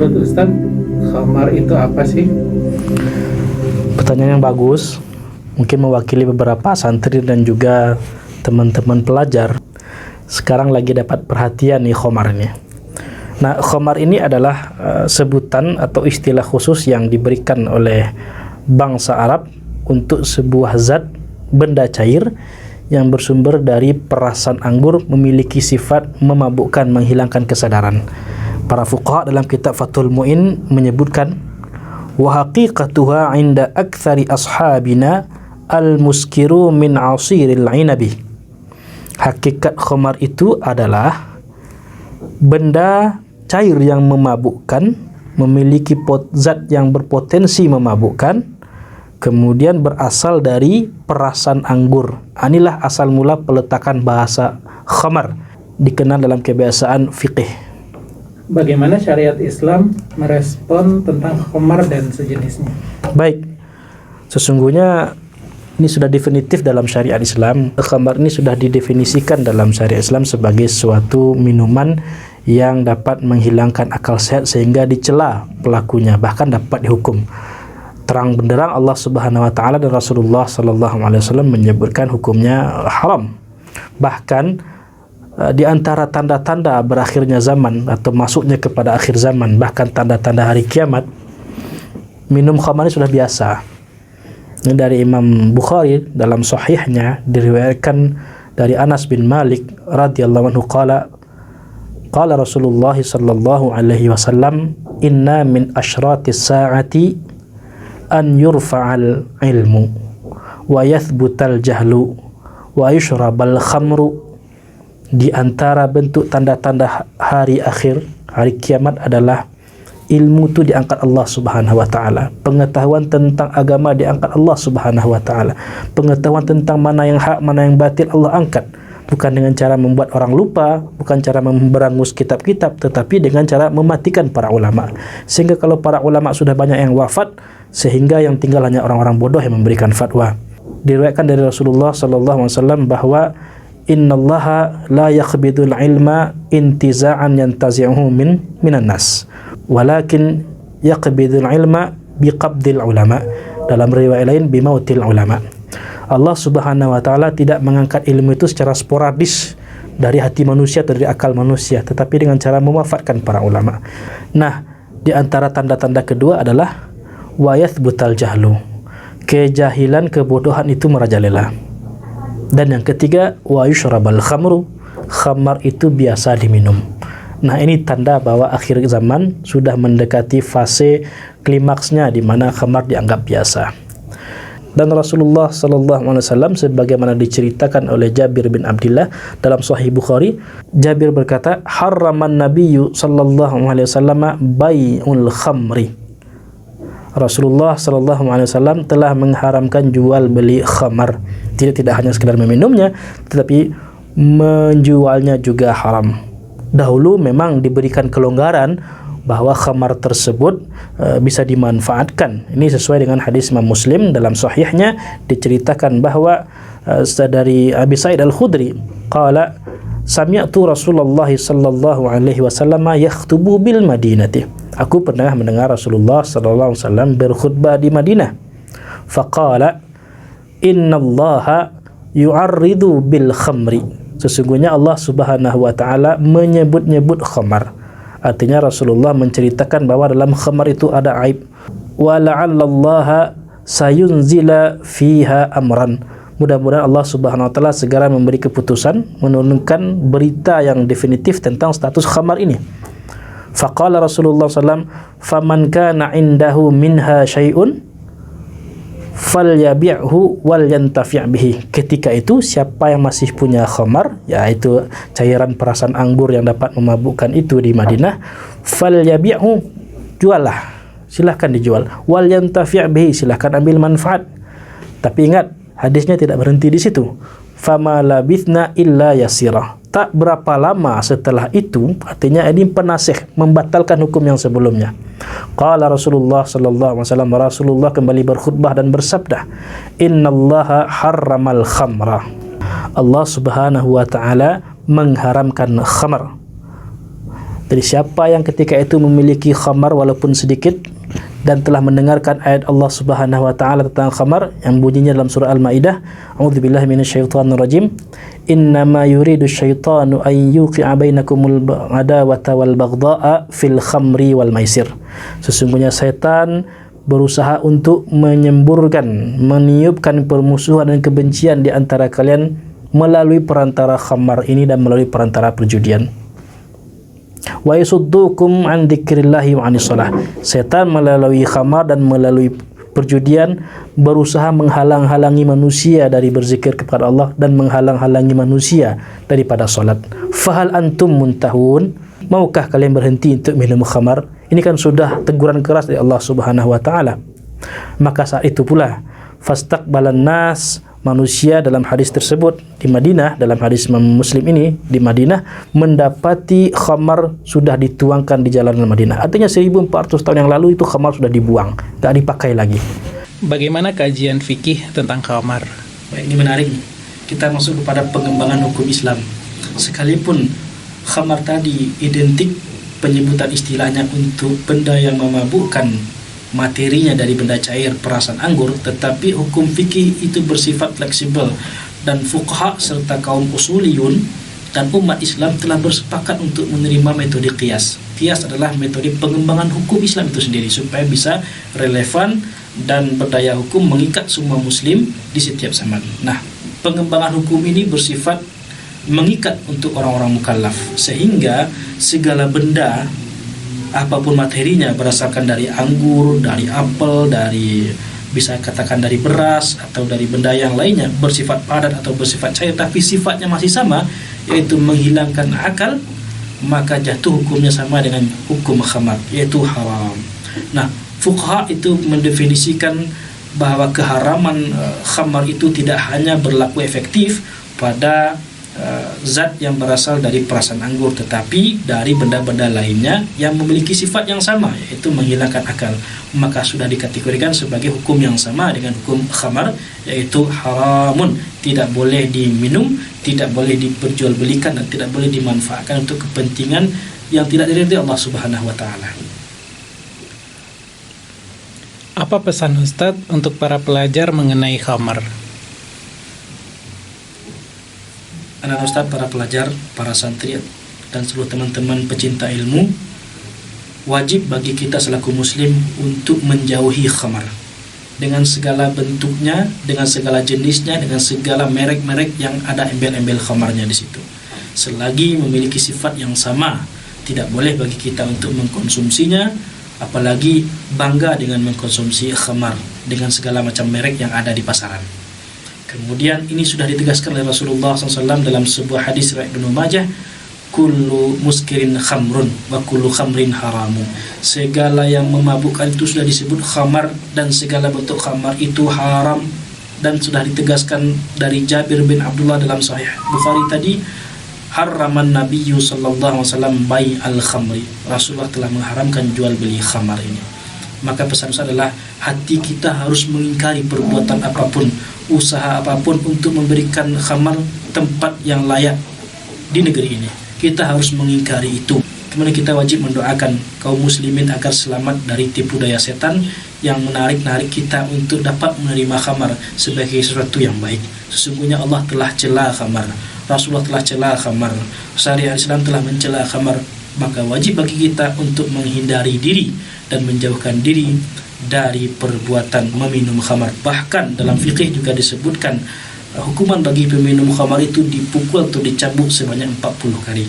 menurut Ustaz, khamar itu apa sih? Pertanyaan yang bagus, mungkin mewakili beberapa santri dan juga teman-teman pelajar. Sekarang lagi dapat perhatian nih khamar ini. Nah, khamar ini adalah sebutan atau istilah khusus yang diberikan oleh bangsa Arab untuk sebuah zat benda cair yang bersumber dari perasan anggur, memiliki sifat memabukkan, menghilangkan kesadaran. Para fuqaha dalam kitab Fathul Mu'in menyebutkan, wa haqiqatuha 'inda aktsari ashabina al-muskiru min 'asiril 'inabi. Hakikat khamar itu adalah benda cair yang memabukkan, memiliki zat yang berpotensi memabukkan, kemudian berasal dari perasan anggur. Inilah asal mula peletakan bahasa khamar, dikenal dalam kebiasaan fiqih. Bagaimana syariat Islam merespon tentang khamar dan sejenisnya? Baik, sesungguhnya ini sudah definitif dalam syariat Islam. Khamar ini sudah didefinisikan dalam syariat Islam sebagai suatu minuman yang dapat menghilangkan akal sehat sehingga dicela pelakunya, bahkan dapat dihukum. Terang benderang Allah Subhanahu wa taala dan Rasulullah sallallahu alaihi wasallam menyebutkan hukumnya haram. Bahkan di antara tanda-tanda berakhirnya zaman atau masuknya kepada akhir zaman, bahkan tanda-tanda hari kiamat, minum khamar ini sudah biasa. Ini dari Imam Bukhari dalam sahihnya diriwayatkan dari Anas bin Malik radhiyallahu anhu qala Rasulullah sallallahu alaihi wasallam, inna min asyratis saati an yurfa'al ilmu wa yathbutal jahlu wa yushrabal khamru. Di antara bentuk tanda-tanda hari akhir, hari kiamat adalah ilmu itu diangkat Allah Subhanahu wa taala. Pengetahuan tentang agama diangkat Allah Subhanahu wa taala. Pengetahuan tentang mana yang hak, mana yang batil Allah angkat. Bukan dengan cara membuat orang lupa, bukan cara memberangus kitab-kitab, tetapi dengan cara mematikan para ulama. Sehingga kalau para ulama sudah banyak yang wafat, sehingga yang tinggal hanya orang-orang bodoh yang memberikan fatwa. Diriwayatkan dari Rasulullah sallallahu alaihi wasallam bahwa innallaha la yakhbidul ilma intiza'an yantazi'uhu minan nas, walakin yaqbidul ilma biqabdil ulama. Dalam riwayat lain bimautil ulama. Allah Subhanahu wa taala tidak mengangkat ilmu itu secara sporadis dari hati manusia atau dari akal manusia, tetapi dengan cara mewafatkan para ulama. Nah, di antara tanda-tanda kedua adalah wa yathbutal jahlu. Kejahilan, kebodohan itu merajalela. Dan yang ketiga, wa yushrabal khamru, khamar itu biasa diminum. Nah, ini tanda bahwa akhir zaman sudah mendekati fase klimaksnya di mana khamar dianggap biasa. Dan Rasulullah sallallahu alaihi wasallam sebagaimana diceritakan oleh Jabir bin Abdullah dalam Sahih Bukhari, Jabir berkata, harraman nabiyyu sallallahu alaihi wasallam bai'ul khamri. Rasulullah sallallahu alaihi wasallam telah mengharamkan jual beli khamar. Tidak hanya sekedar meminumnya, tetapi menjualnya juga haram. Dahulu memang diberikan kelonggaran bahwa khamar tersebut bisa dimanfaatkan. Ini sesuai dengan hadis Imam Muslim dalam sahihnya, diceritakan bahwa dari Abi Sa'id Al-Khudri qala sami'tu Rasulullah sallallahu alaihi wasallam yakhtubu bil Madinati. Aku pernah mendengar Rasulullah sallallahu alaihi wasallam berkhutbah di Madinah. Faqala innallaha yu'arridu bil khamri. Sesungguhnya Allah Subhanahu wa taala menyebut-nyebut khamar. Artinya Rasulullah menceritakan bahwa dalam khamar itu ada aib. Wa la'allallaha sayunzila fiha amran. Mudah-mudahan Allah Subhanahu wa taala segera memberi keputusan, menurunkan berita yang definitif tentang status khamar ini. Faqala Rasulullah SAW, faman kana indahu minha syai'un falyabi'hu wal yantafi' bihi. Ketika itu siapa yang masih punya khamar, yaitu cairan perasan anggur yang dapat memabukkan itu di Madinah, falyabi'hu, juallah, silahkan dijual, wal yantafi' bihi, silahkan ambil manfaat. Tapi ingat, hadisnya tidak berhenti di situ. Fama labithna illa yasira. Tak berapa lama setelah itu, artinya ini penasih membatalkan hukum yang sebelumnya. Qala Rasulullah sallallahu alaihi wasallam, Rasulullah kembali berkhutbah dan bersabda, innallaha harramal khamra. Allah Subhanahu wa taala mengharamkan khamar. Jadi siapa yang ketika itu memiliki khamar walaupun sedikit dan telah mendengarkan ayat Allah Subhanahu wa taala tentang khamar yang bunyinya dalam surah Al-Maidah, a'udzubillahi minasyaitonirrajim, innama yuridu syaitanu an yuqi'a bainakumul adawata wal baghdha'a fil khamri wal maisir. Sesungguhnya setan berusaha untuk menyemburkan, meniupkan permusuhan dan kebencian di antara kalian melalui perantara khamar ini dan melalui perantara perjudian. Wa yasuddukum an dzikrillahi wa anis shalah. Setan melalui khamar dan melalui perjudian berusaha menghalang-halangi manusia dari berzikir kepada Allah dan menghalang-halangi manusia daripada salat. Fahal antum muntahun? Maukah kalian berhenti untuk minum khamar? Ini kan sudah teguran keras dari Allah Subhanahu wa taala. Maka saat itu pula fastaqbalan nas, manusia dalam hadis tersebut di Madinah, dalam hadis Imam Muslim ini di Madinah mendapati khamar sudah dituangkan di jalanan Madinah. Artinya 1400 tahun yang lalu itu khamar sudah dibuang, tak dipakai lagi. Bagaimana kajian fikih tentang khamar? Baik, ini menarik. Kita masuk kepada pengembangan hukum Islam. Sekalipun khamar tadi identik penyebutan istilahnya untuk benda yang memabukkan, materinya dari benda cair perasan anggur, tetapi hukum fikih itu bersifat fleksibel dan fuqaha serta kaum usuliyun dan umat Islam telah bersepakat untuk menerima metode qiyas. Qiyas adalah metode pengembangan hukum Islam itu sendiri supaya bisa relevan dan berdaya hukum mengikat semua muslim di setiap zaman. Nah, pengembangan hukum ini bersifat mengikat untuk orang-orang mukallaf sehingga segala benda apapun materinya berasalkan dari anggur, dari apel, dari bisa katakan dari beras atau dari benda yang lainnya bersifat padat atau bersifat cair tapi sifatnya masih sama, yaitu menghilangkan akal, maka jatuh hukumnya sama dengan hukum khamar, yaitu haram. Nah, fuqaha itu mendefinisikan bahwa keharaman khamar itu tidak hanya berlaku efektif pada zat yang berasal dari perasan anggur, tetapi dari benda-benda lainnya yang memiliki sifat yang sama, yaitu menghilangkan akal, maka sudah dikategorikan sebagai hukum yang sama dengan hukum khamar, yaitu haramun, tidak boleh diminum, tidak boleh diperjualbelikan dan tidak boleh dimanfaatkan untuk kepentingan yang tidak diridhai Allah Subhanahu wa taala. Apa pesan Ustadz untuk para pelajar mengenai khamar? Anak Ustadz, para pelajar, para santri dan seluruh teman-teman pecinta ilmu, wajib bagi kita selaku muslim untuk menjauhi khamar dengan segala bentuknya, dengan segala jenisnya, dengan segala merek-merek yang ada embel-embel khamarnya di situ. Selagi memiliki sifat yang sama, tidak boleh bagi kita untuk mengkonsumsinya, apalagi bangga dengan mengkonsumsi khamar dengan segala macam merek yang ada di pasaran. Kemudian ini sudah ditegaskan oleh Rasulullah SAW dalam sebuah hadis riwayat Ibnu Majah, kullu muskirin khamrun wa kullu khamrin haramun. Segala yang memabukkan itu sudah disebut khamar dan segala bentuk khamar itu haram, dan sudah ditegaskan dari Jabir bin Abdullah dalam Sahih Bukhari tadi, haraman Nabiyyu sallallahu alaihi wasallam bai al-khamri. Rasulullah telah mengharamkan jual beli khamar ini. Maka pesan saya adalah hati kita harus mengingkari perbuatan apapun, usaha apapun untuk memberikan khamar tempat yang layak di negeri ini. Kita harus mengingkari itu. Kemudian kita wajib mendoakan kaum muslimin agar selamat dari tipu daya setan yang menarik-narik kita untuk dapat menerima khamar sebagai sesuatu yang baik. Sesungguhnya Allah telah cela khamar, Rasulullah telah cela khamar, syariat Islam telah mencela khamar. Maka wajib bagi kita untuk menghindari diri dan menjauhkan diri dari perbuatan meminum khamar. Bahkan dalam fikih juga disebutkan hukuman bagi peminum khamar itu dipukul atau dicambuk sebanyak 40 kali.